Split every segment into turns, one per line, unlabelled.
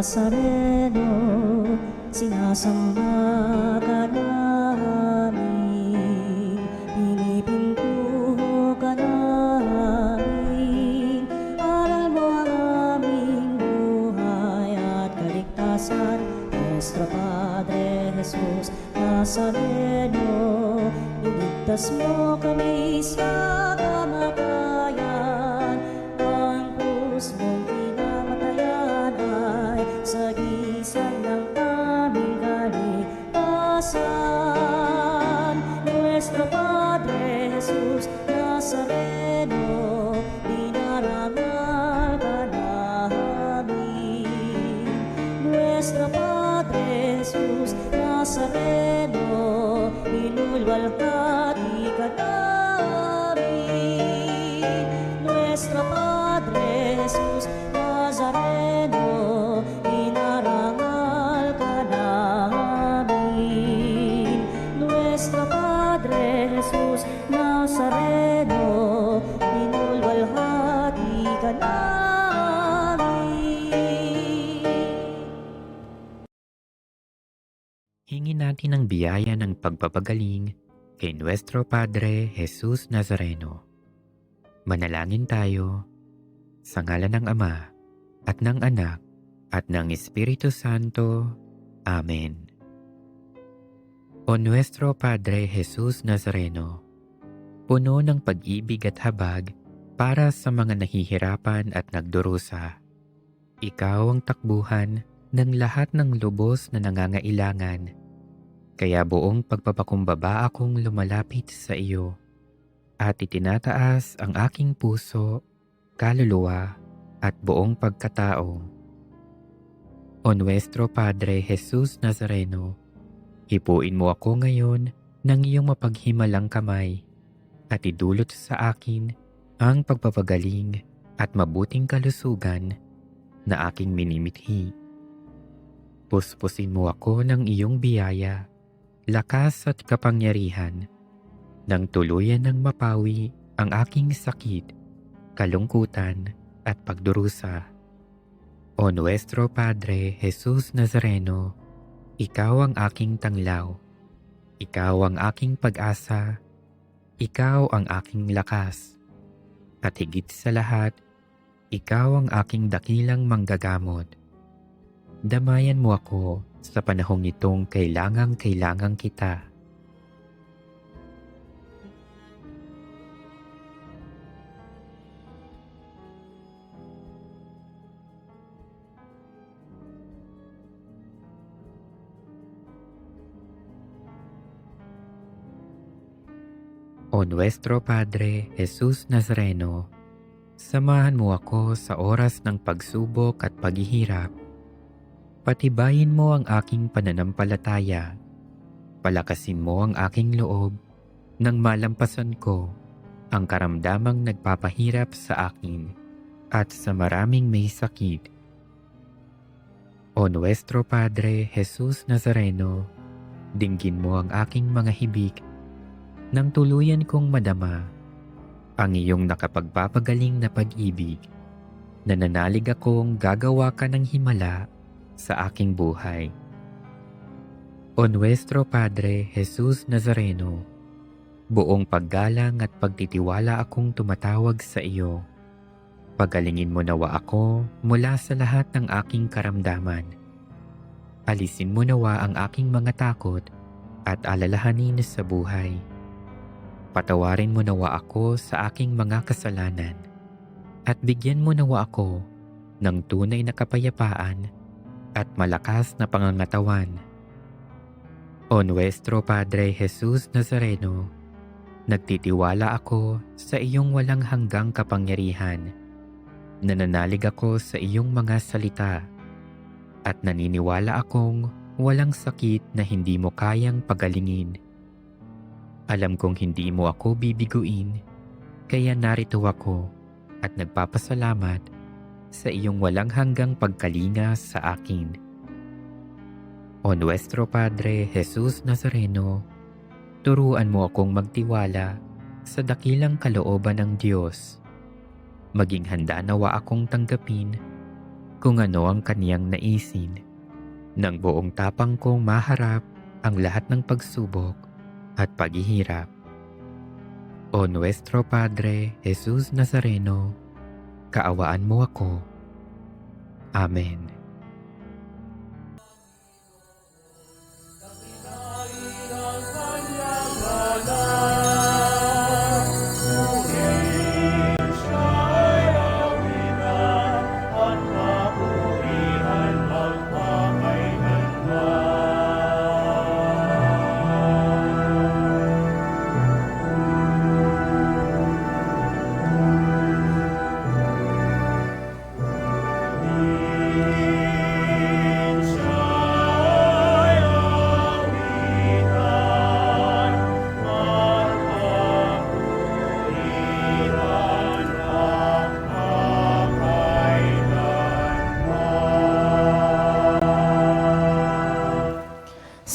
Nazareno, sinasamba ka namin, pinipintuho ka namin. Aral mo ang aming buhay at kaligtasan, Nuestro Padre Jesus Nazareno, iligtas mo kami sa kamatayan. Ang krus mong pinamatayan ay sagisag ng aming kaligtasan. Nuestro Padre Jesus Nazareno, dinarangal ka namin. Nuestro Padre Jesus Nazareno, inulwalhati ka namin. Nuestro Padre Jesus Nazareno, inarangal ka namin. Nuestro Padre Jesus Nazareno, inulwalhati ka namin.
Hingin natin ang biyaya ng pagpapagaling kay Nuestro Padre Jesus Nazareno. Manalangin tayo sa ngalan ng Ama at ng Anak at ng Espiritu Santo. Amen. O Nuestro Padre Jesus Nazareno, puno ng pag-ibig at habag para sa mga nahihirapan at nagdurusa. Ikaw ang takbuhan ng lahat ng lubos na nangangailangan. Kaya buong pagpapakumbaba akong lumalapit sa iyo at itinataas ang aking puso, kaluluwa at buong pagkatao. O Nuestro Padre Jesus Nazareno, hipuin mo ako ngayon ng iyong mapaghimalang kamay at idulot sa akin ang pagpapagaling at mabuting kalusugan na aking minimithi. Puspusin mo ako ng iyong biyaya, lakas at kapangyarihan, nang tuluyan ng mapawi ang aking sakit, kalungkutan at pagdurusa. O Nuestro Padre Jesus Nazareno, ikaw ang aking tanglaw, ikaw ang aking pag-asa, ikaw ang aking lakas, at higit sa lahat, ikaw ang aking dakilang manggagamot. Damayan mo ako sa panahong itong kailangang kita. O Nuestro Padre Jesus Nazareno, samahan mo ako sa oras ng pagsubok at paghihirap. Patibayin mo ang aking pananampalataya. Palakasin mo ang aking loob nang malampasan ko ang karamdamang nagpapahirap sa akin at sa maraming may sakit. O Nuestro Padre Jesus Nazareno, dinggin mo ang aking mga hibik nang tuluyan kong madama ang iyong nakapagpapagaling na pag-ibig. Nananalig akong gagawa ka ng himala sa aking buhay. O Nuestro Padre Jesus Nazareno, buong paggalang at pagtitiwala akong tumatawag sa iyo. Pagalingin mo nawa ako mula sa lahat ng aking karamdaman. Alisin mo nawa ang aking mga takot at alalahanin sa buhay. Patawarin mo nawa ako sa aking mga kasalanan at bigyan mo nawa ako ng tunay na kapayapaan at malakas na pangangatawan. O Nuestro Padre Jesus Nazareno, nagtitiwala ako sa iyong walang hanggang kapangyarihan. Nananalig ako sa iyong mga salita at naniniwala akong walang sakit na hindi mo kayang pagalingin. Alam kong hindi mo ako bibiguin, kaya narito ako at nagpapasalamat sa iyong walang hanggang pagkalinga sa akin. O Nuestro Padre Jesus Nazareno, turuan mo akong magtiwala sa dakilang kalooban ng Diyos. Maging handa nawa akong tanggapin kung ano ang kaniyang naisin. Nang buong tapang kong maharap ang lahat ng pagsubok at paghihirap. O Nuestro Padre Jesus Nazareno, kaawaan mo ako. Amen.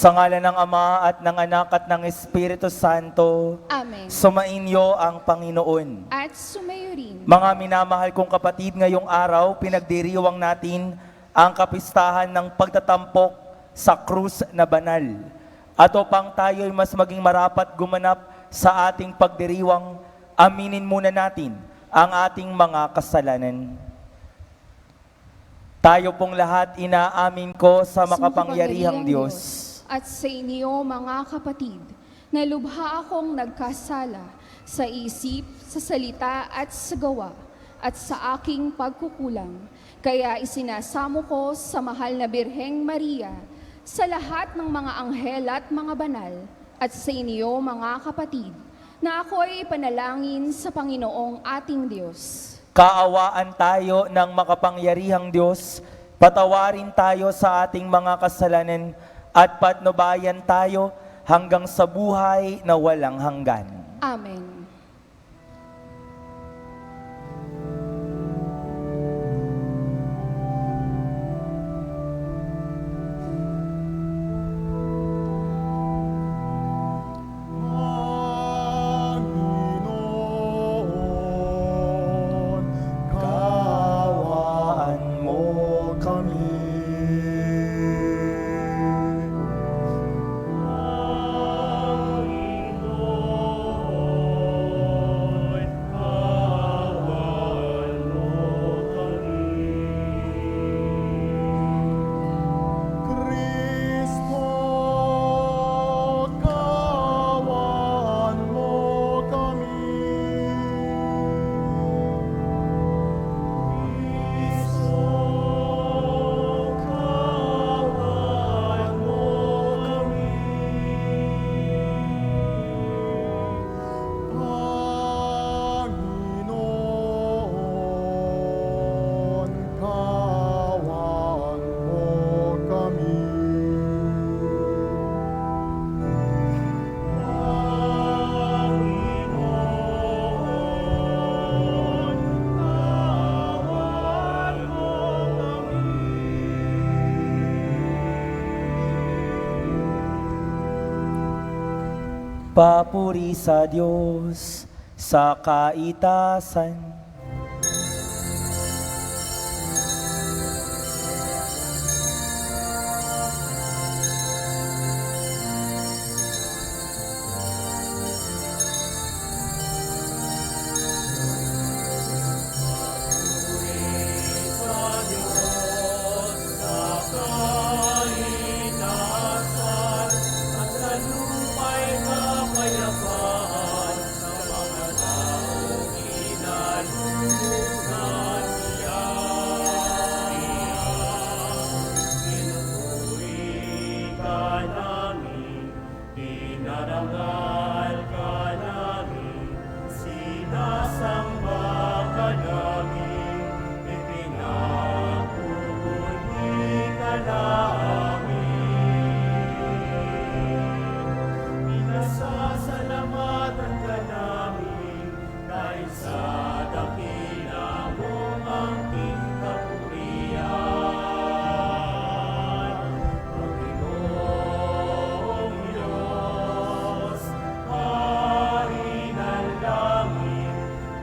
Sa ngalan ng Ama at ng Anak at ng Espiritu Santo,
Amen.
sumainyo ang Panginoon.
At sumayo rin.
Mga minamahal kong kapatid, ngayong araw, pinagdiriwang natin ang kapistahan ng pagtatampok sa krus na banal. At upang tayo'y mas maging marapat gumanap sa ating pagdiriwang, aminin muna natin ang ating mga kasalanan. Tayo pong lahat inaamin ko sa makapangyarihang Diyos.
At sa inyo mga kapatid, na lubha akong nagkasala sa isip, sa salita at sa gawa, at sa aking pagkukulang. Kaya isinasamo ko sa mahal na Birheng Maria, sa lahat ng mga anghel at mga banal, at sa inyo mga kapatid, na ako'y panalangin sa Panginoong ating Diyos.
Kaawaan tayo ng makapangyarihang Diyos, patawarin tayo sa ating mga kasalanan, at patnubayan tayo hanggang sa buhay na walang hanggan.
Amen.
Panginoon, kaawaan mo kami. Papuri sa Diyos sa kaitasan.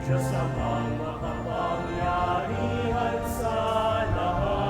Diyos amang makapangyarihan sa lahat.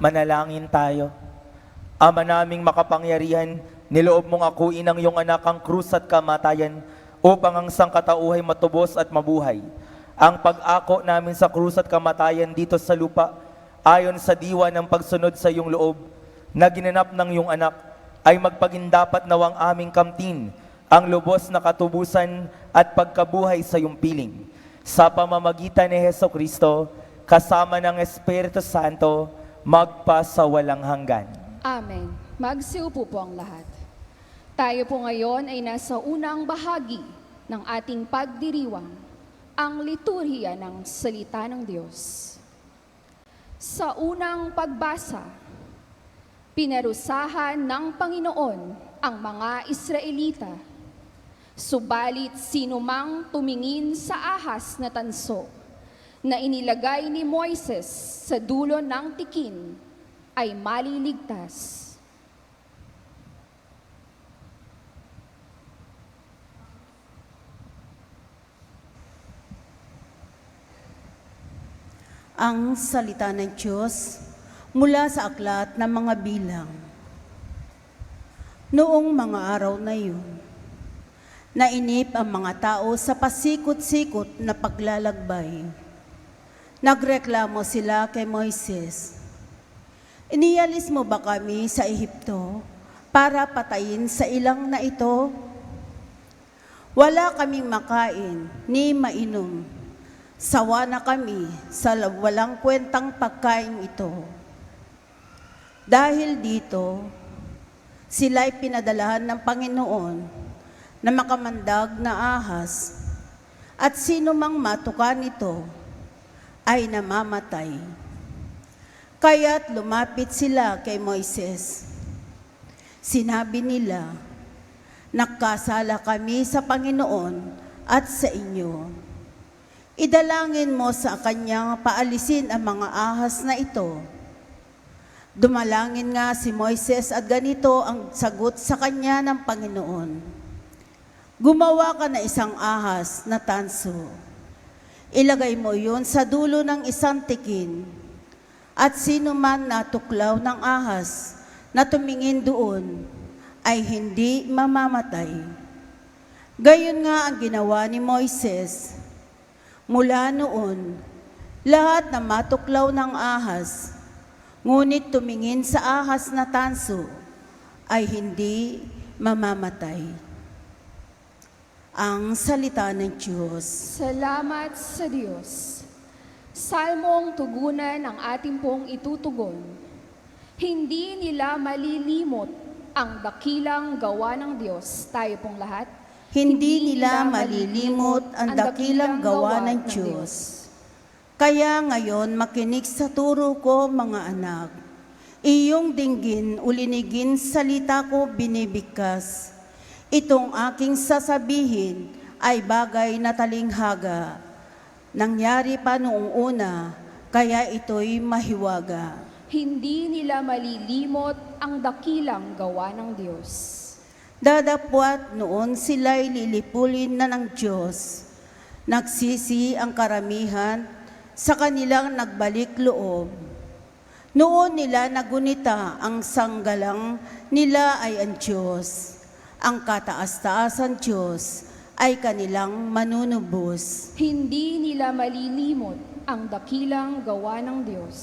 Manalangin tayo. Ama naming makapangyarihan, niloob mong akuin ang iyong anak ang krus at kamatayan upang ang sangkatauhay matubos at mabuhay. Ang pag-ako namin sa krus at kamatayan dito sa lupa, ayon sa diwa ng pagsunod sa iyong loob, na ginanap ng iyong anak, ay magpagindapat nawang aming kamtin ang lubos na katubusan at pagkabuhay sa iyong piling. Sa pamamagitan ni Hesukristo, kasama ng Espiritu Santo, magpasawalang hanggan.
Amen. Magsiupo po ang lahat. Tayo po ngayon ay nasa unang bahagi ng ating pagdiriwang, ang liturhiya ng salita ng Diyos. Sa unang pagbasa, pinarusahan ng Panginoon ang mga Israelita. Subalit sinumang tumingin sa ahas na tanso na inilagay ni Moises sa dulo ng tikin ay maliligtas.
Ang salita ng Diyos mula sa aklat ng mga bilang. Noong mga araw na iyon, nainip ang mga tao sa pasikot-sikot na paglalakbay. Nagreklamo sila kay Moises, "Inialis mo ba kami sa Ehipto para patayin sa ilang na ito? Wala kaming makain ni mainom. Sawa na kami sa walang kwentang pagkain ito." Dahil dito, sila'y pinadalahan ng Panginoon na makamandag na ahas, at sino mang matukan nito ay namamatay. Kaya't lumapit sila kay Moises. Sinabi nila, "Nagkasala kami sa Panginoon at sa inyo. Idalangin mo sa kanyang paalisin ang mga ahas na ito." Dumalangin nga si Moises at ganito ang sagot sa kanya ng Panginoon, "Gumawa ka na isang ahas na tanso. Ilagay mo yun sa dulo ng isang tikin, at sino man natuklaw ng ahas na tumingin doon ay hindi mamamatay." Gayon nga ang ginawa ni Moises. Mula noon, lahat na matuklaw ng ahas, ngunit tumingin sa ahas na tanso, ay hindi mamamatay. Ang salita ng Diyos.
Salamat sa Diyos. Salmong tugunan ang ating pong itutugon. Hindi nila malilimot ang dakilang gawa ng Diyos. Tayo pong lahat.
Hindi nila malilimot ang dakilang gawa ng Diyos. Kaya ngayon makinig sa turo ko, mga anak. Iyong dinggin, ulinigin, salita ko binibigkas. Itong aking sasabihin ay bagay na talinghaga. Nangyari pa noong una, kaya ito'y mahiwaga.
Hindi nila malilimot ang dakilang gawa ng Diyos.
Dadapwat noon sila'y lilipulin na ng Diyos. Nagsisi ang karamihan sa kanilang nagbalik loob. Noon nila nagunita ang sanggalang nila ay ang Diyos. Ang kataas-taasan Diyos ay kanilang manunubos.
Hindi nila malilimot ang dakilang gawa ng Diyos.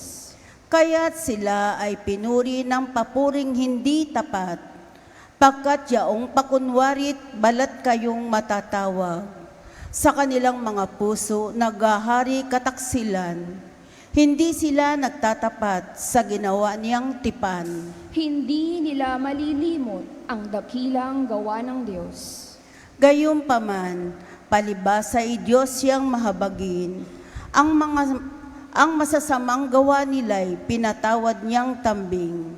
Kaya't sila ay pinuri ng papuring hindi tapat, pagkat yaong pakunwarit balat kayong matatawag. Sa kanilang mga puso naghahari kataksilan, hindi sila nagtatapat sa ginawa niyang tipan.
Hindi nila malilimot ang dakilang gawa ng Diyos.
Gayunpaman, palibhasa ay Diyos siyang mahabagin. Ang masasamang gawa nila'y pinatawad niyang tambing.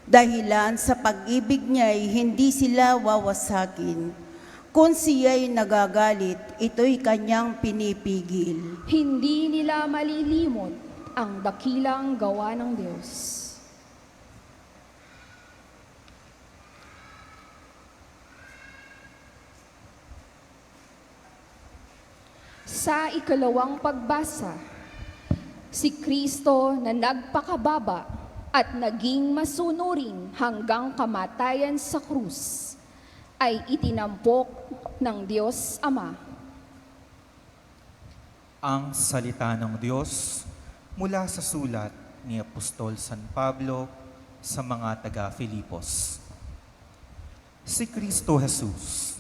Dahilan sa pag-ibig niya'y hindi sila wawasakin. Kung siya'y nagagalit, ito'y kanyang pinipigil.
Hindi nila malilimot ang dakilang gawa ng Diyos. Sa ikalawang pagbasa, si Kristo na nagpakababa at naging masunurin hanggang kamatayan sa krus ay itinampok ng Diyos Ama.
Ang salita ng Diyos mula sa sulat ni Apostol San Pablo sa mga taga-Filipos. Si Kristo Jesus,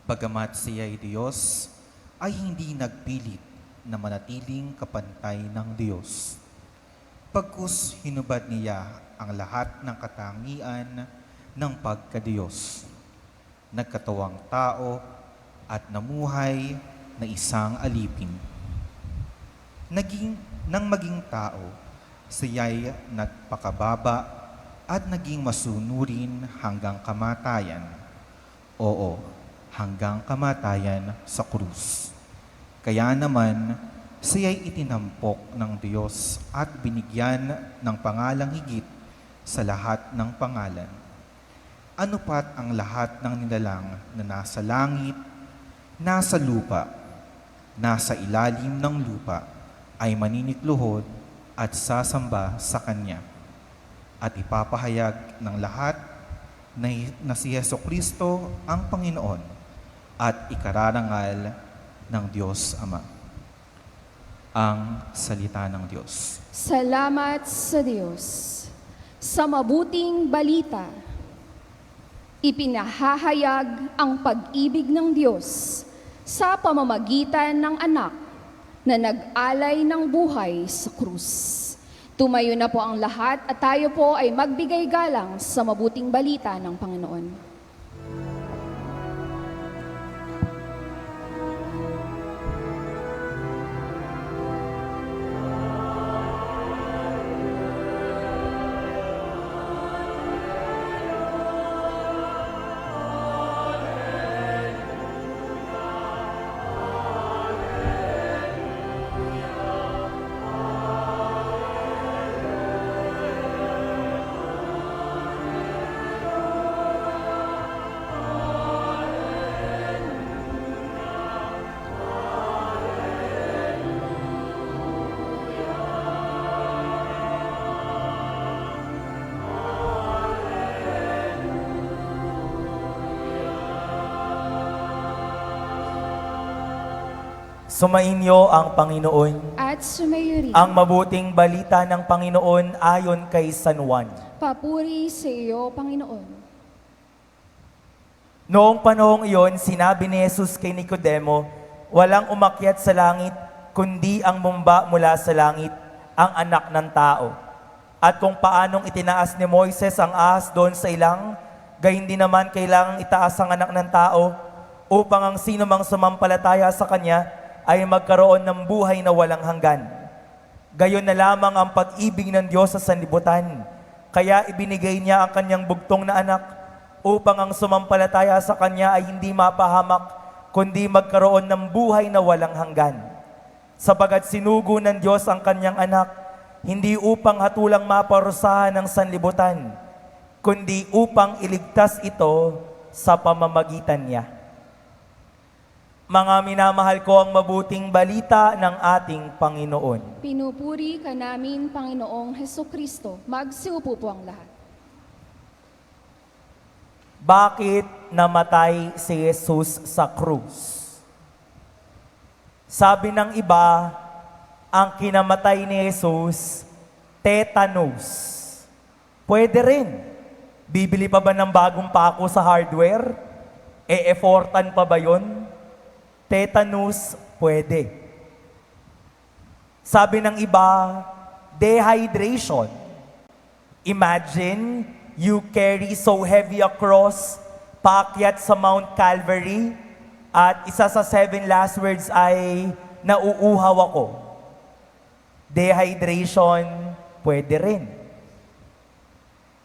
bagamat siya'y Diyos, ay hindi nagpilit na manatiling kapantay ng Diyos. Pagkus hinubad niya ang lahat ng katangian ng pagkadiyos. Nagkatawang tao at namuhay na isang alipin. Nang maging tao, siya'y nagpakababa at naging masunurin hanggang kamatayan. Oo, hanggang kamatayan sa krus. Kaya naman, siya'y itinampok ng Diyos at binigyan ng pangalang higit sa lahat ng pangalan. Ano pat ang lahat ng nilalang na nasa langit, nasa lupa, nasa ilalim ng lupa, ay maninikluhod at sasamba sa Kanya. At ipapahayag ng lahat na si Jesucristo ang Panginoon at ikararangal ng Diyos Ama. Ang salita ng Diyos.
Salamat sa Diyos. Sa mabuting balita, ipinahahayag ang pag-ibig ng Diyos sa pamamagitan ng anak na nag-alay ng buhay sa krus. Tumayo na po ang lahat at tayo po ay magbigay galang sa mabuting balita ng Panginoon.
Sumainyo ang Panginoon.
At sumayo rin.
Ang mabuting balita ng Panginoon ayon kay San Juan.
Papuri sa iyo, Panginoon.
Noong panahong iyon, sinabi ni Jesus kay Nicodemo, walang umakyat sa langit, kundi ang bumba mula sa langit, ang anak ng tao. At kung paanong itinaas ni Moises ang ahas doon sa ilang, gayon din naman kailangang itaas ang anak ng tao, upang ang sino mang sumampalataya sa kanya ay magkaroon ng buhay na walang hanggan. Gayon na lamang ang pag-ibig ng Diyos sa sanlibutan. Kaya ibinigay niya ang kanyang bugtong na anak upang ang sumampalataya sa kanya ay hindi mapahamak, kundi magkaroon ng buhay na walang hanggan. Sapagat sinugo ng Diyos ang kanyang anak, hindi upang hatulang maparusahan ng sanlibutan, kundi upang iligtas ito sa pamamagitan niya. Mga minamahal ko, ang mabuting balita ng ating Panginoon.
Pinupuri ka namin, Panginoong Hesukristo. Magsiupo po ang lahat.
Bakit namatay si Jesus sa krus? Sabi ng iba, ang kinamatay ni Jesus, tetanus. Pwede rin. Bibili pa ba ng bagong pako sa hardware? E-effortan pa ba yun? Tetanus, pwede. Sabi ng iba, dehydration. Imagine, you carry so heavy a cross, paakyat sa Mount Calvary, at isa sa 7 last words ay, nauuhaw ako. Dehydration, pwede rin.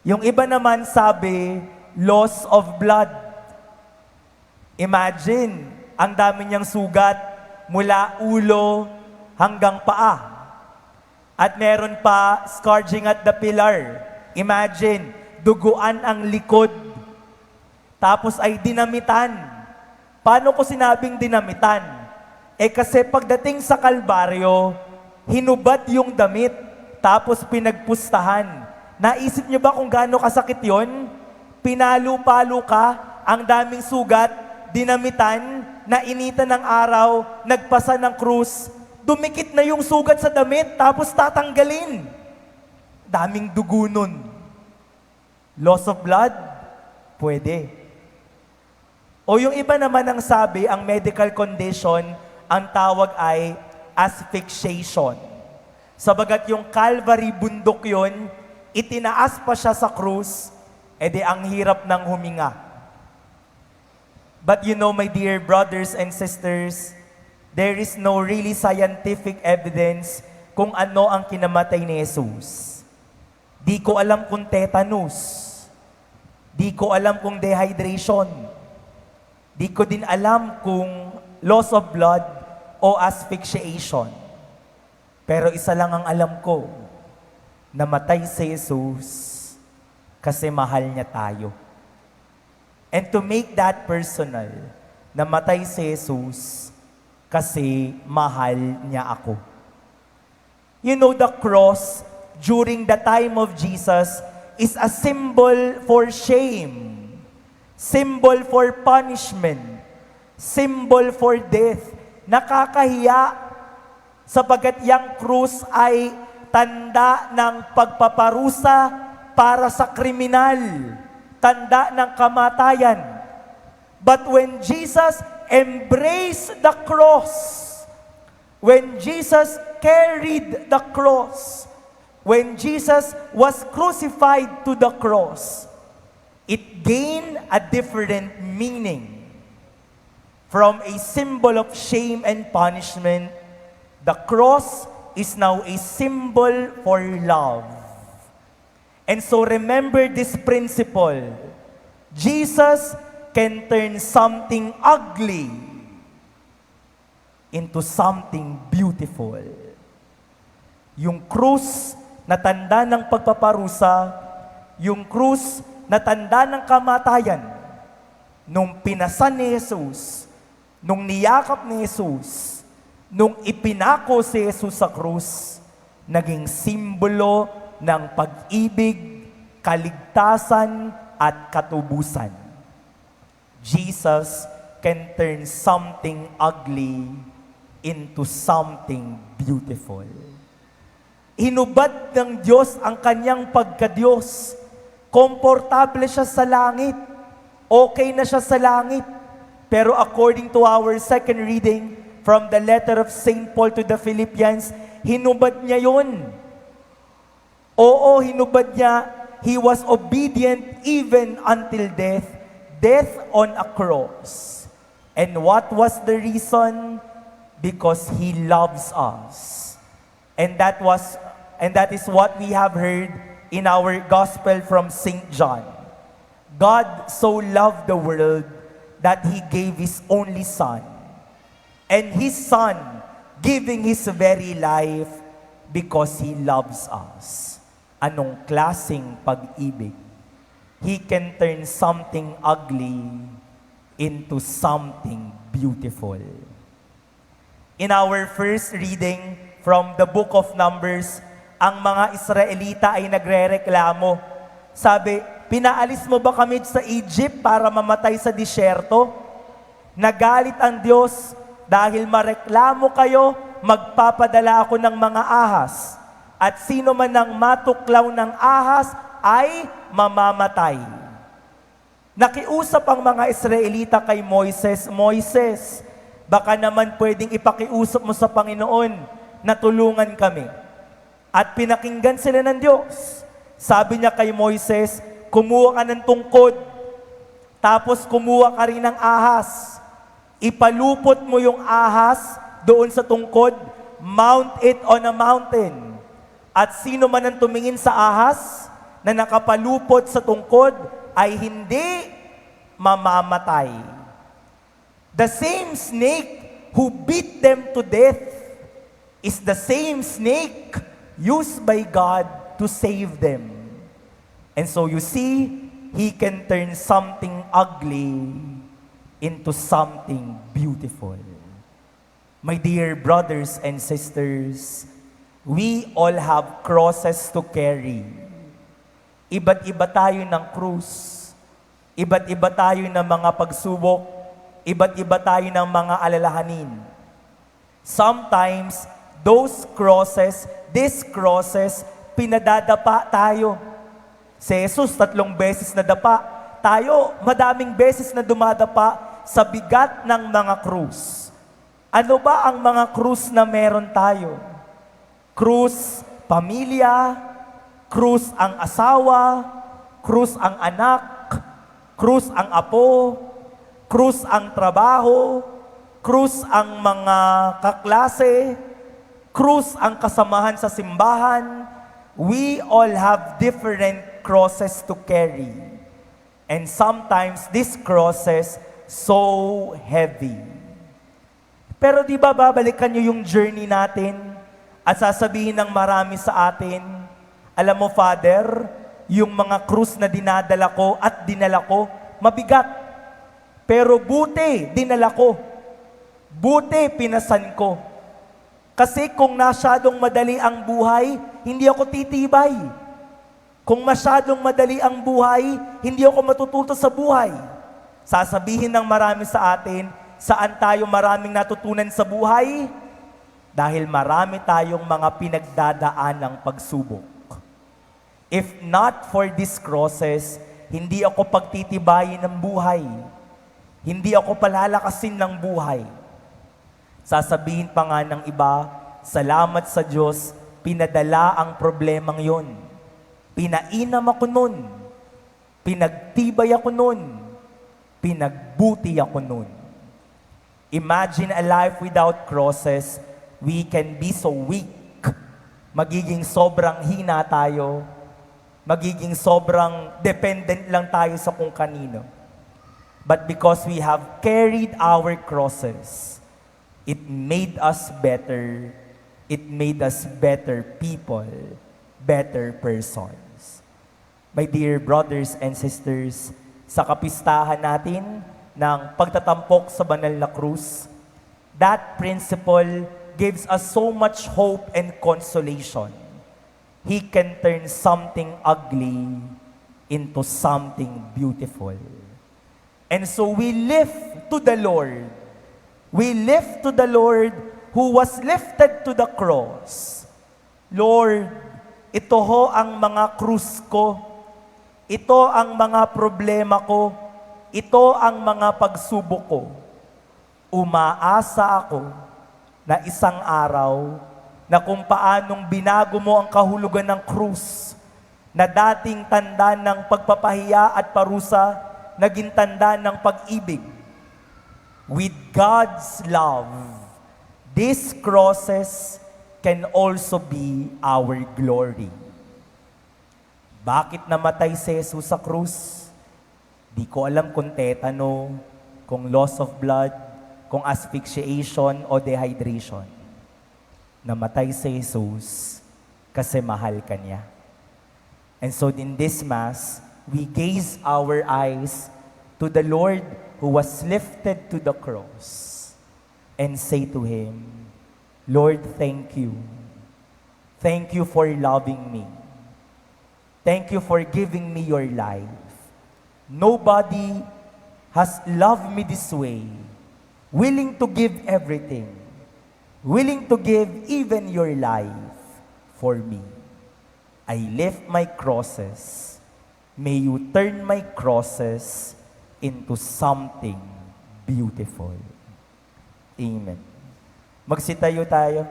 Yung iba naman sabi, loss of blood. Imagine, ang dami niyang sugat mula ulo hanggang paa. At meron pa scourging at the pillar. Imagine, duguan ang likod. Tapos ay dinamitan. Paano ko sinabing dinamitan? Kasi pagdating sa Kalbaryo, hinubad yung damit, tapos pinagpustahan. Naisip niyo ba kung gaano kasakit yon? Pinalo-palo ka, ang daming sugat, dinamitan, nainitan ng araw, nagpasa ng krus, dumikit na yung sugat sa damit, tapos tatanggalin. Daming dugo nun. Loss of blood? Pwede. O yung iba naman ang sabi, ang medical condition, ang tawag ay asphyxiation. Sabagat yung Calvary bundok yon, itinaas pa siya sa krus, edi ang hirap ng huminga. But you know, my dear brothers and sisters, there is no really scientific evidence kung ano ang kinamatay ni Jesus. Di ko alam kung tetanus. Di ko alam kung dehydration. Di ko din alam kung loss of blood o asphyxiation. Pero isa lang ang alam ko, namatay si Jesus kasi mahal niya tayo. And to make that personal, namatay si Jesus kasi mahal niya ako. You know, the cross during the time of Jesus is a symbol for shame, symbol for punishment, symbol for death. Nakakahiya sapagkat yang krus ay tanda ng pagpaparusa para sa kriminal, tanda ng kamatayan. But when Jesus embraced the cross, when Jesus carried the cross, when Jesus was crucified to the cross, it gained a different meaning. From a symbol of shame and punishment, the cross is now a symbol for love. And so remember this principle. Jesus can turn something ugly into something beautiful. Yung krus na tanda ng pagpaparusa, yung krus na tanda ng kamatayan, nung pinasan ni Jesus, nung niyakap ni Jesus, nung ipinako si Jesus sa krus, naging simbolo ng pag-ibig, kaligtasan, at katubusan. Jesus can turn something ugly into something beautiful. Hinubad ng Diyos ang kanyang pagka-Diyos. Komportable siya sa langit. Okay na siya sa langit. Pero according to our second reading from the letter of St. Paul to the Philippians, hinubad niya yun. Oo, hinubad niya. He was obedient even until death. Death on a cross. And what was the reason? Because He loves us. And that is what we have heard in our gospel from St. John. God so loved the world that He gave His only Son. And His Son giving His very life because He loves us. Anong klaseng pag-ibig? He can turn something ugly into something beautiful. In our first reading from the book of Numbers, ang mga Israelita ay nagrereklamo. Sabi, pinaalis mo ba kami sa Egypt para mamatay sa disyerto? Nagalit ang Diyos dahil mareklamo kayo, magpapadala ako ng mga ahas. At sino man ang matuklaw ng ahas ay mamamatay. Nakiusap ang mga Israelita kay Moises, Moises, baka naman pwedeng ipakiusap mo sa Panginoon na tulungan kami. At pinakinggan sila ng Diyos. Sabi niya kay Moises, kumuha ka ng tungkod, tapos kumuha ka rin ng ahas. Ipalupot mo yung ahas doon sa tungkod, mount it on a mountain. At sino man ang tumingin sa ahas na nakapalupot sa tungkod ay hindi mamamatay. The same snake who beat them to death is the same snake used by God to save them. And so you see, He can turn something ugly into something beautiful. My dear brothers and sisters, we all have crosses to carry. Iba't iba tayo ng krus. Iba't iba tayo ng mga pagsubok. Iba't iba tayo ng mga alalahanin. Sometimes, these crosses, pinadadapa tayo. Si Jesus, 3 beses na dapa. Tayo, madaming beses na dumadapa sa bigat ng mga krus. Ano ba ang mga krus na meron tayo? Krus, pamilya, krus ang asawa, krus ang anak, krus ang apo, krus ang trabaho, krus ang mga kaklase, krus ang kasamahan sa simbahan. We all have different crosses to carry. And sometimes these crosses so heavy. Pero di ba babalikan nyo yung journey natin at sasabihin ng marami sa atin, alam mo, Father, yung mga krus na dinadala ko at dinala ko, mabigat. Pero buti, dinala ko. Buti, pinasan ko. Kasi kung masyadong madali ang buhay, hindi ako titibay. Kung masyadong madali ang buhay, hindi ako matututo sa buhay. Sasabihin ng marami sa atin, saan tayo maraming natutunan sa buhay? Dahil marami tayong mga pinagdadaan ng pagsubok. If not for these crosses, hindi ako pagtitibayin ng buhay. Hindi ako palalakasin ng buhay. Sasabihin pa nga ng iba, salamat sa Diyos, pinadala ang problemang yon. Pinainam ako nun. Pinagtibay ako nun. Pinagbuti ako nun. Imagine a life without crosses, we can be so weak. Magiging sobrang hina tayo. Magiging sobrang dependent lang tayo sa kung kanino. But because we have carried our crosses, it made us better. It made us better people, better persons. My dear brothers and sisters, sa kapistahan natin ng pagtatampok sa banal na krus, that principle gives us so much hope and consolation. He can turn something ugly into something beautiful. And so we lift to the Lord. We lift to the Lord who was lifted to the cross. Lord, ito ho ang mga krus ko. Ito ang mga problema ko. Ito ang mga pagsubok ko. Umaasa ako na isang araw na kung paanong binago mo ang kahulugan ng krus, na dating tanda ng pagpapahiya at parusa, naging tanda ng pag-ibig. With God's love, these crosses can also be our glory. Bakit namatay si Jesus sa krus? Di ko alam kung tetano, kung loss of blood, kung asphyxiation o dehydration. Namatay si Jesus kasi mahal ka niya. And so in this Mass, we gaze our eyes to the Lord who was lifted to the cross and say to Him, Lord, thank you. Thank you for loving me. Thank you for giving me your life. Nobody has loved me this way, willing to give everything, willing to give even your life for me. I lift my crosses. May you turn my crosses into something beautiful. Amen. Magsitayo tayo.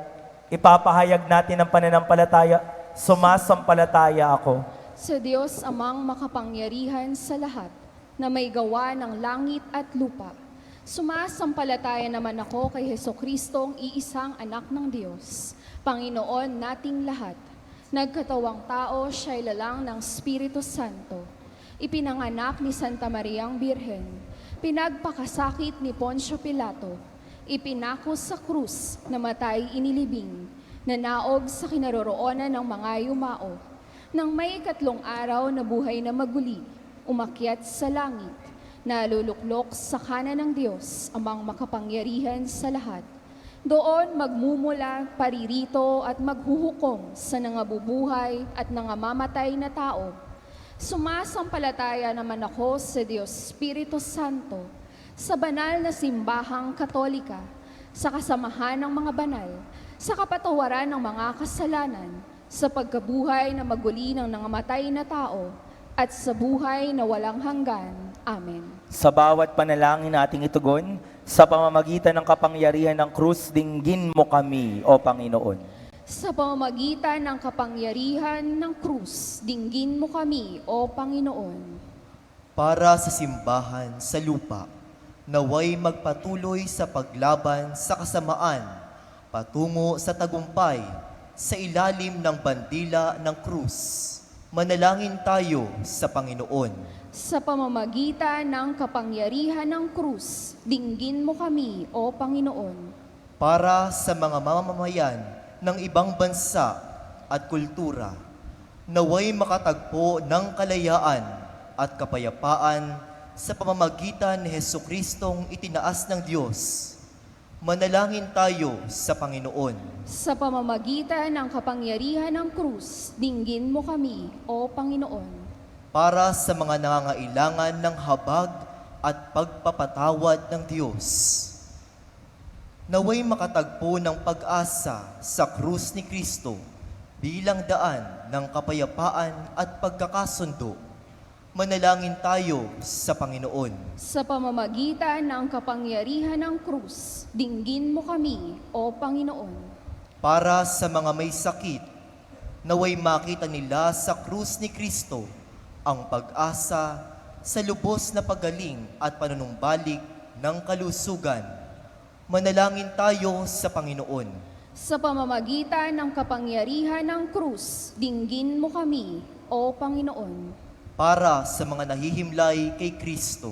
Ipapahayag natin ang pananampalataya. Sumasampalataya ako
Sa Diyos amang makapangyarihan sa lahat, na may gawa ng langit at lupa. Sumasampalataya naman ako kay Hesukristo, ang iisang anak ng Diyos, Panginoon nating lahat. Nagkatawang tao, siya'y lalang ng Espiritu Santo. Ipinanganak ni Santa Mariang Birhen. Pinagpakasakit ni Poncio Pilato. Ipinako sa krus, namatay inilibing. Nanaog sa kinaroroonan ng mga yumao. Nang may 3 araw na buhay na maguli, umakyat sa langit, naluluklok sa kanan ng Diyos, amang makapangyarihan sa lahat. Doon magmumula, paririto at maghuhukom sa nangabubuhay at nangamamatay na tao. Sumasampalataya naman ako sa Diyos Espiritu Santo, sa banal na simbahang katolika, sa kasamahan ng mga banal, sa kapatawaran ng mga kasalanan, sa pagkabuhay na maguli ng nangamatay na tao, at sa buhay na walang hanggan. Amen.
sa bawat panalangin nating itugon, sa pamamagitan ng kapangyarihan ng krus, dinggin mo kami, O Panginoon.
Sa pamamagitan ng kapangyarihan ng krus, dinggin mo kami, O Panginoon.
Para sa simbahan sa lupa, naway magpatuloy sa paglaban sa kasamaan, patungo sa tagumpay, sa ilalim ng bandila ng krus. Manalangin tayo sa Panginoon.
Sa pamamagitan ng kapangyarihan ng krus, dinggin mo kami, O Panginoon.
Para sa mga mamamayan ng ibang bansa at kultura, naway makatagpo ng kalayaan at kapayapaan sa pamamagitan ni Jesucristong itinaas ng Diyos. Manalangin tayo sa Panginoon.
Sa pamamagitan ng kapangyarihan ng krus, dinggin mo kami, O Panginoon.
Para sa mga nangangailangan ng habag at pagpapatawad ng Diyos. Naway makatagpo ng pag-asa sa krus ni Kristo bilang daan ng kapayapaan at pagkakasundo. Manalangin tayo sa Panginoon.
Sa pamamagitan ng kapangyarihan ng krus, dinggin mo kami, O Panginoon.
Para sa mga may sakit, naway makita nila sa krus ni Kristo ang pag-asa sa lubos na pagaling at panunumbalik ng kalusugan. Manalangin tayo sa Panginoon.
Sa pamamagitan ng kapangyarihan ng krus, dinggin mo kami, O Panginoon.
Para sa mga nahihimlay kay Kristo,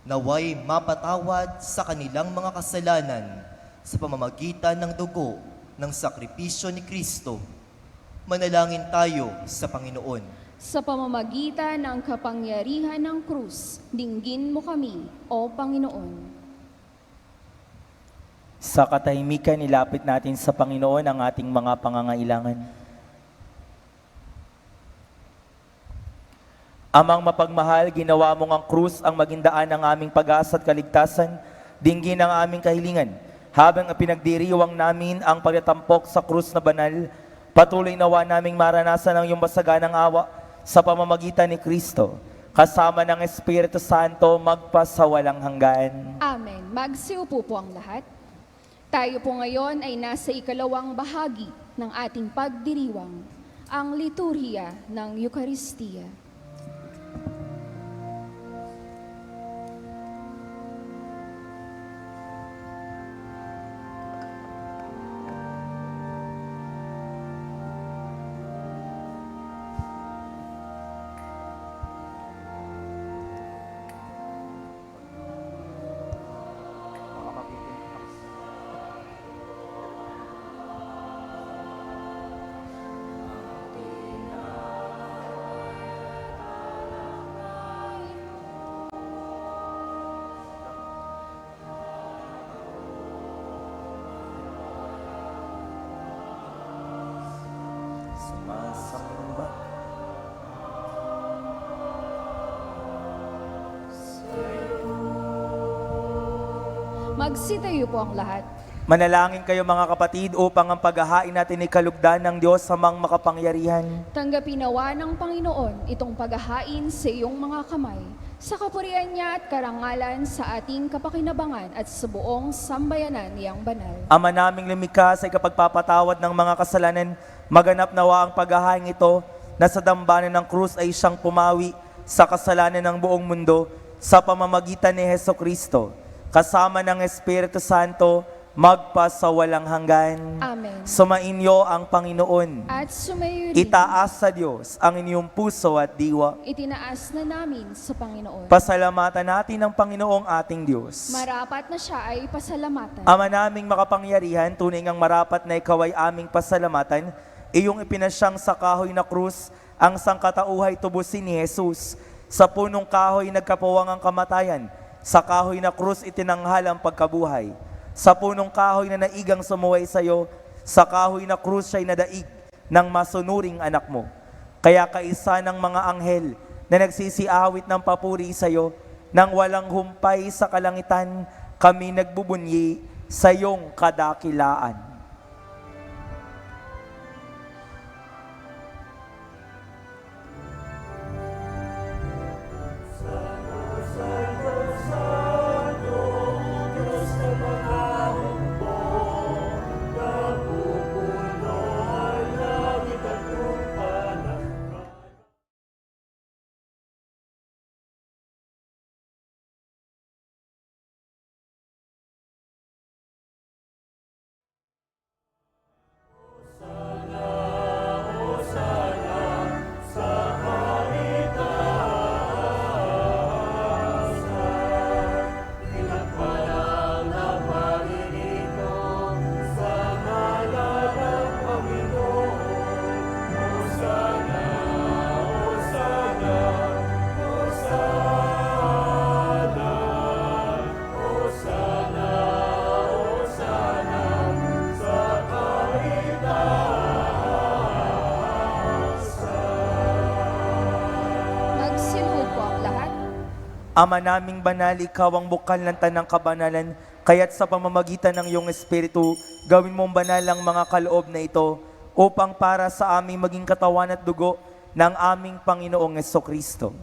naway mapatawad sa kanilang mga kasalanan sa pamamagitan ng dugo ng sakripisyo ni Kristo. Manalangin tayo sa Panginoon.
Sa pamamagitan ng kapangyarihan ng krus, dinggin mo kami, O Panginoon.
Sa katahimikan, nilapit natin sa Panginoon ang ating mga pangangailangan. Amang mapagmahal, ginawa mong ang krus ang maging daan ng aming pag-asa at kaligtasan, dinggin ang aming kahilingan. Habang pinagdiriwang namin ang pagtatampok sa krus na banal, patuloy nawa naming maranasan ang iyong masaganang awa sa pamamagitan ni Kristo, kasama ng Espiritu Santo magpasawalang hanggan.
Amen. Magsiupo po ang lahat. Tayo po ngayon ay nasa ikalawang bahagi ng ating pagdiriwang, ang liturhiya ng Eucharistia. Magsitayo po ang lahat.
Manalangin kayo mga kapatid upang ang paghahain natin ay kalugdan ng Diyos sa mga makapangyarihan.
Tanggapin nawa ng Panginoon itong paghahain sa iyong mga kamay, sa kapurihan niya at karangalan sa ating kapakinabangan at sa buong sambayanan niyang banal.
Ama naming lumikha sa ikapagpapatawad ng mga kasalanan, maganap nawa ang paghahain ito na sa dambanan ng krus ay siyang pumawi sa kasalanan ng buong mundo sa pamamagitan ni Hesukristo, kasama ng Espiritu Santo, magpasawalang hanggan.
Amen.
Sumainyo ang Panginoon.
At sumayo rin,
Itaas sa Diyos ang inyong puso at diwa.
itinaas na namin sa Panginoon.
Pasalamatan natin ang Panginoong ating Diyos.
Marapat na siya ay pasalamatan.
Ama naming makapangyarihan, tunay ngang marapat na ikaw ay aming pasalamatan, iyong ipinasyang sa kahoy na krus, ang sangkatauhay tubusin ni Jesus. Sa punong kahoy nagkapuwang ang kamatayan, sa kahoy na krus itinanghal ang pagkabuhay. Sa punong kahoy na naigang sumuway sa iyo, sa kahoy na krus siya'y nadaig ng masunuring anak mo. Kaya kaisa ng mga anghel na nagsisiawit ng papuri sa iyo, nang walang humpay sa kalangitan, kami nagbubunyi sa iyong kadakilaan. Ama naming banal, ikaw ang bukal ng tanang kabanalan, kaya't sa pamamagitan ng iyong Espiritu, gawin mong banal ang mga kaloob na ito, upang para sa aming maging katawan at dugo ng aming Panginoong Hesukristo.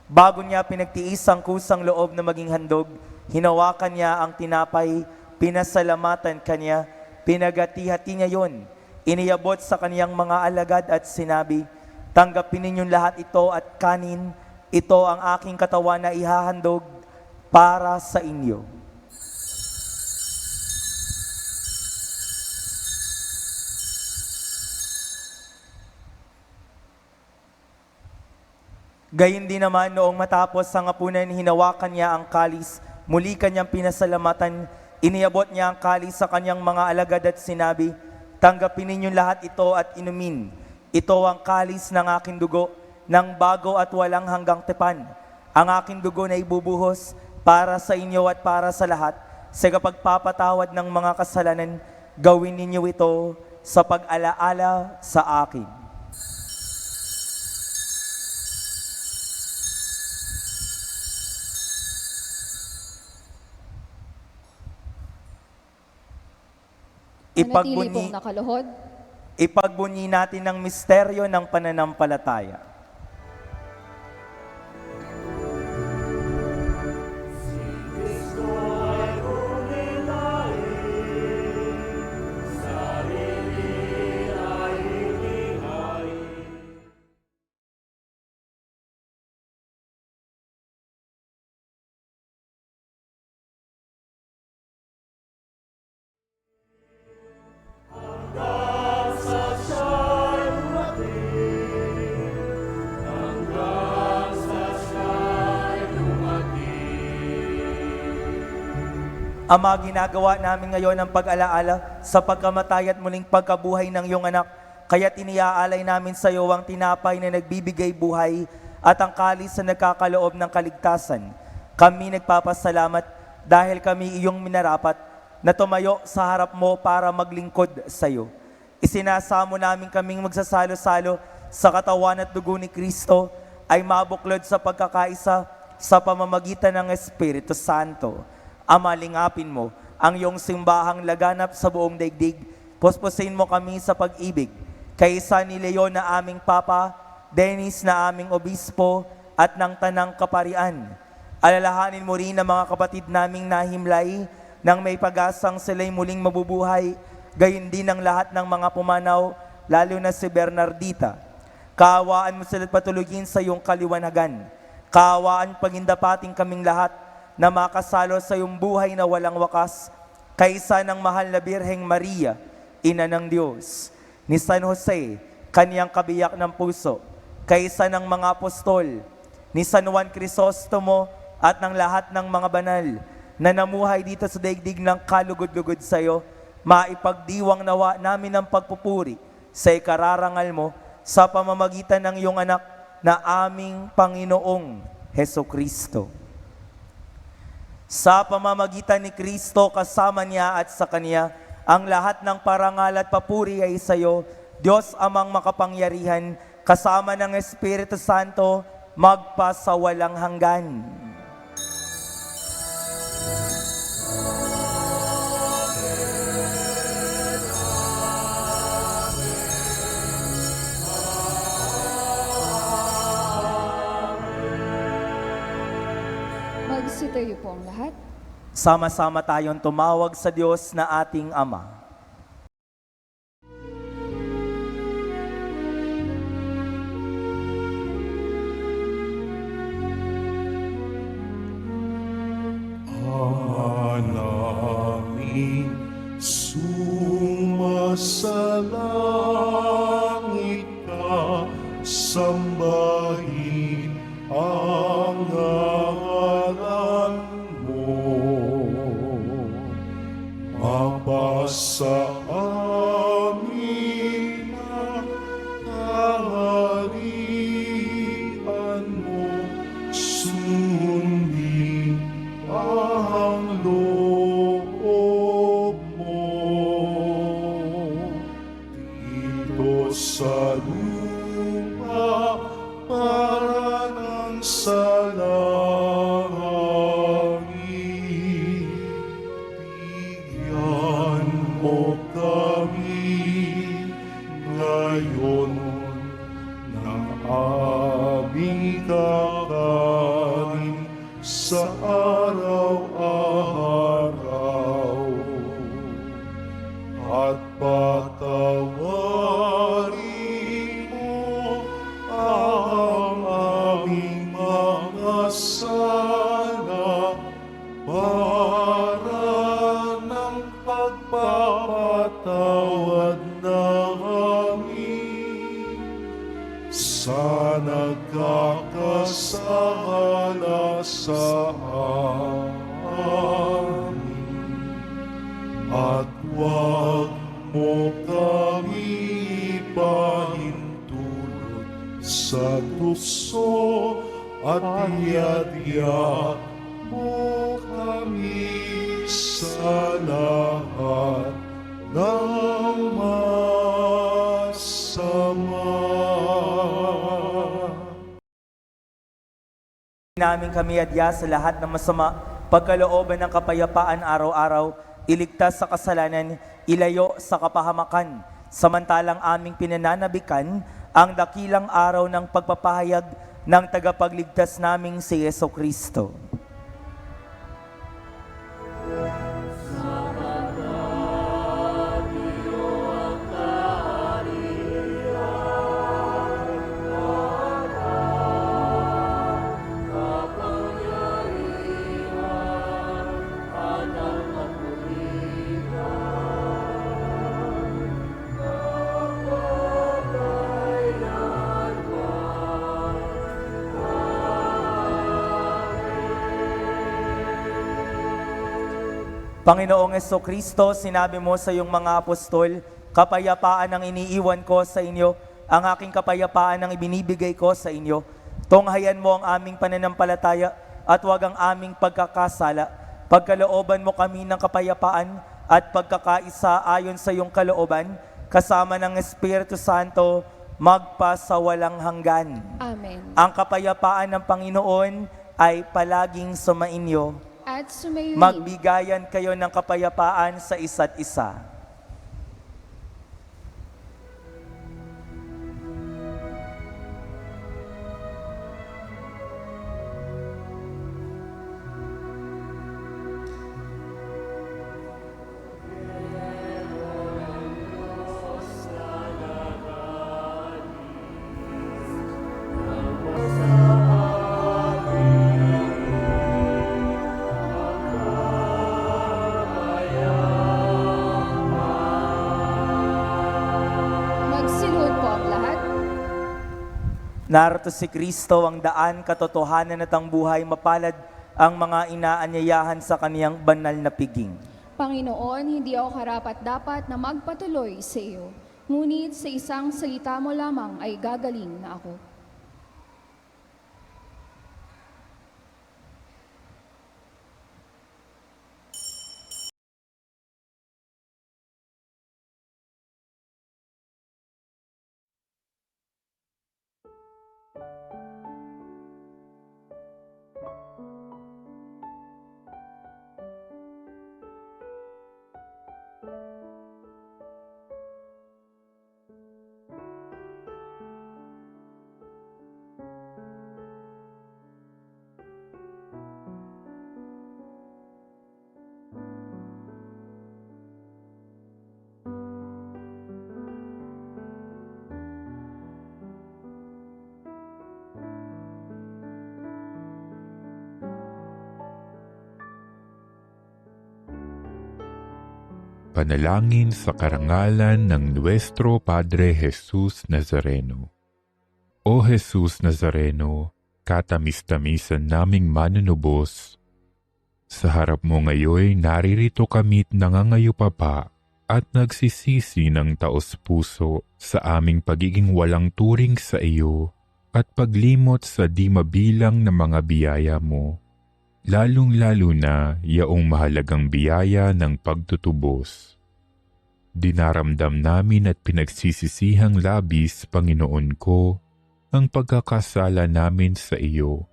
Bago niya pinagtiis ang kusang loob na maging handog, hinawakan niya ang tinapay, pinasalamatan kanya, pinagati-hati niya yon, iniyabot sa kaniyang mga alagad at sinabi, "Tanggapin ninyong lahat ito at kanin, ito ang aking katawan na ihahandog para sa inyo." Gayun din naman noong matapos ang hapunan, hinawakan niya ang kalis, muli kanyang pinasalamatan, iniabot niya ang kalis sa kanyang mga alagad at sinabi, "Tanggapin ninyong lahat ito at inumin. Ito ang kalis ng aking dugo, ng bago at walang hanggang tipan. Ang aking dugo na ibubuhos para sa inyo at para sa lahat, sa kapagpapatawad ng mga kasalanan. Gawin ninyo ito sa pag-alaala sa akin."
Manatili pong nakaluhod.
Ipagbunyi natin ang misteryo ng pananampalataya. Ama, ginagawa namin ngayon ang pag-alaala sa pagkamatay at muling pagkabuhay ng iyong anak. Kaya't iniaalay namin sa iyo ang tinapay na nagbibigay buhay at ang kalis na nagkakaloob ng kaligtasan. Kami nagpapasalamat dahil kami iyong minarapat na tumayo sa harap mo para maglingkod sa iyo. Isinasamo namin kaming magsasalo-salo sa katawan at dugo ni Kristo ay mabuklod sa pagkakaisa sa pamamagitan ng Espiritu Santo. Ama, lingapin mo ang iyong simbahang laganap sa buong daigdig. Puspusin mo kami sa pag-ibig. Kaysa ni Leon na aming Papa, Dennis na aming Obispo, at ng Tanang Kaparian. Alalahanin mo rin ang mga kapatid naming nahimlay nang may pag-asang sila'y muling mabubuhay, gayon din ang lahat ng mga pumanaw, lalo na si Bernardita. Kaawaan mo sila't patulugin sa iyong kaliwanagan. Kaawaan pagindapating kaming lahat na makasalo sa iyong buhay na walang wakas, kaysa ng mahal na Birheng Maria, Ina ng Diyos, ni San Jose, kaniyang kabiyak ng puso, kaysa ng mga apostol, ni San Juan Crisostomo at ng lahat ng mga banal na namuhay dito sa daigdig ng kalugod-lugod sa iyo, maipagdiwang nawa namin ang pagpupuri sa ikararangal mo sa pamamagitan ng iyong anak na aming Panginoong Heso Kristo. Sa pamamagitan ni Kristo, kasama niya at sa Kanya, ang lahat ng parangal at papuri ay sa iyo, Diyos Amang makapangyarihan, kasama ng Espiritu Santo, magpasawalang hanggan.
Magsitayo po ang lahat.
Sama-sama tayong tumawag sa Diyos na ating Ama.
Namin sumasalangit ka, sambahin ang ngalan mo. Mapasa amin ang kaharian mo, sundin ang loob mo. Dito sa lupa para ng sa langit, bigyan mo kami ngayon ng aming kakanin sa araw-araw, at patawarin mo ang aming mga sala para ng pagpapatawad namin sa nagkakasala sa amin, at huwag mo kami pahintulot sa tukso, at iadya mo kami sa lahat ng masama.
Namin kami adya sa lahat ng masama, pagkalooban ng kapayapaan araw-araw, iligtas sa kasalanan, ilayo sa kapahamakan, samantalang aming pinananabikan ang dakilang araw ng pagpapahayag ng tagapagligtas naming si Yeso Kristo. Panginoong Jesucristo, sinabi mo sa iyong mga apostol, kapayapaan ang iniiwan ko sa inyo, ang aking kapayapaan ang ibinibigay ko sa inyo. Tunghayan mo ang aming pananampalataya at huwag ang aming pagkakasala. Pagkalooban mo kami ng kapayapaan at pagkakaisa ayon sa iyong kalooban, kasama ng Espiritu Santo, magpasawalang hanggan.
Amen.
Ang kapayapaan ng Panginoon ay palaging sumainyo.
at sumayo rin.
Magbigayan kayo ng kapayapaan sa isa't isa.
Magsiluhod po ang lahat.
Narito si Kristo, ang daan, katotohanan at ang buhay, mapalad ang mga inaanyayahan sa kaniyang banal na piging.
Panginoon, hindi ako karapat-dapat na magpatuloy sa iyo. Ngunit sa isang salita mo lamang ay gagaling na ako.
Panalangin sa karangalan ng Nuestro Padre Jesus Nazareno. O Jesus Nazareno, katamis-tamisan naming manunubos, sa harap mo ngayon naririto kami't nangangayupapa at nagsisisi ng taos-puso sa aming pagiging walang turing sa iyo at paglimot sa di mabilang na mga biyaya mo, lalong-lalo na yaong mahalagang biyaya ng pagtutubos. Dinaramdam namin at pinagsisisihang labis, Panginoon ko, ang pagkakasala namin sa iyo.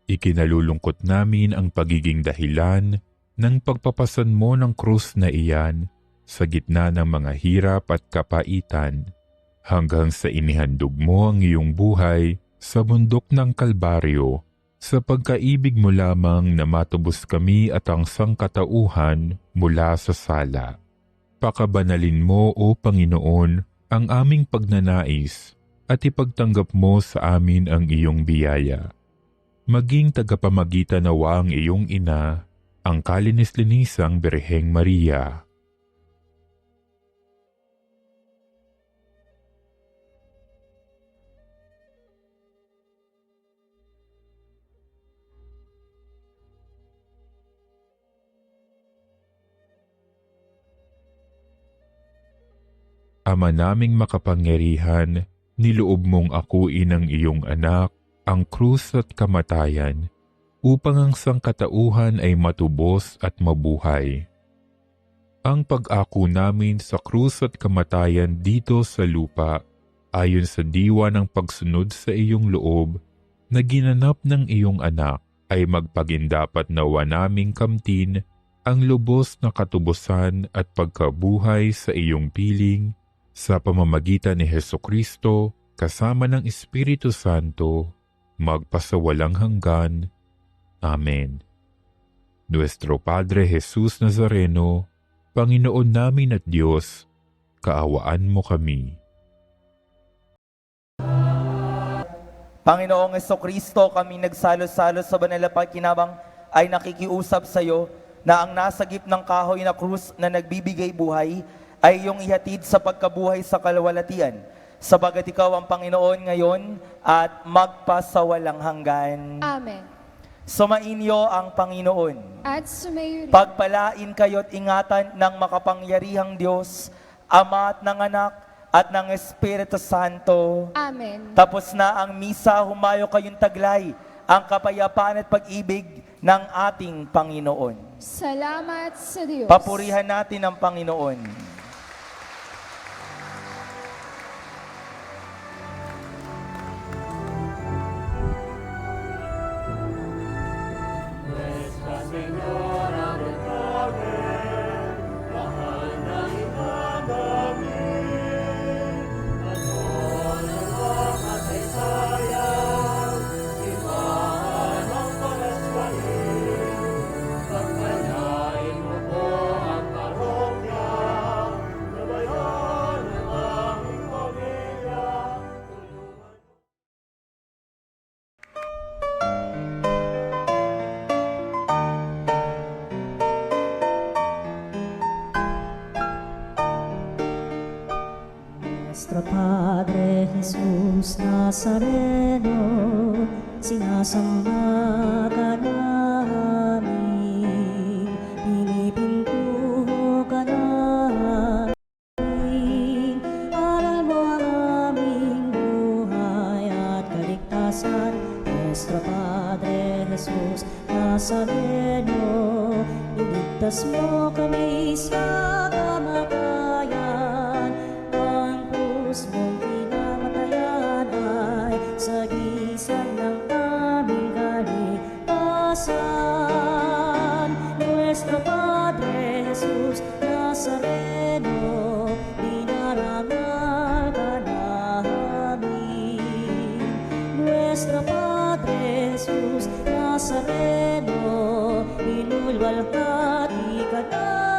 Ikinalulungkot namin ang pagiging dahilan ng pagpapasan mo ng krus na iyan sa gitna ng mga hirap at kapaitan, hanggang sa inihandog mo ang iyong buhay sa bundok ng Kalbaryo, sa pagkaibig mo lamang na matubos kami at ang sangkatauhan mula sa sala. Pakabanalin mo, O Panginoon, ang aming pagnanais at ipagtanggap mo sa amin ang iyong biyaya. Maging tagapamagitan nawa ang iyong ina, ang kalinis-linisang Birheng Maria. Ama naming makapangyarihan, niloob mong akuin ang iyong anak, ang krus at kamatayan, upang ang sangkatauhan ay matubos at mabuhay. Ang pag-ako namin sa krus at kamatayan dito sa lupa, ayon sa diwa ng pagsunod sa iyong loob, na ginanap ng iyong anak, ay magpagindapat nawa naming kamtin ang lubos na katubusan at pagkabuhay sa iyong piling, sa pamamagitan ni Hesukristo, kasama ng Espiritu Santo, magpasawalang hanggan. Amen. Nuestro Padre Jesus Nazareno, Panginoon namin at Diyos, kaawaan mo kami.
Panginoong Hesukristo, kami nagsalo-salo sa banal na pagkinabang ay nakikiusap sa iyo na ang nasagip ng kahoy na krus na nagbibigay buhay ay iyong ihatid sa pagkabuhay sa kalwalatian, sabagat ikaw ang Panginoon ngayon at magpasawalang hanggan.
Amen.
Sumainyo ang Panginoon.
At sumayo rin.
Pagpalain kayo't ingatan ng makapangyarihang Diyos, Ama at ng Anak at ng Espiritu Santo.
Amen.
Tapos na ang misa, humayo kayong taglay ang kapayapaan at pag-ibig ng ating Panginoon.
Salamat sa Diyos.
Papurihan natin ang Panginoon.
Nuestro Padre Jesus Nazareno, sinasamba ka namin, pinipintuho ka namin, aral mo ang aming buhay at kaligtasan. Nuestro Padre Jesus Nazareno, iligtas mo kami sa kamatayan. Ang krus mong pinamatayan ay sagisag ng aming kaligtasan. Nuestro Padre Jesus Nazareno, dinarangal ka namin. Nuestro Padre Jesus Nazareno, inulwalhati ka namin.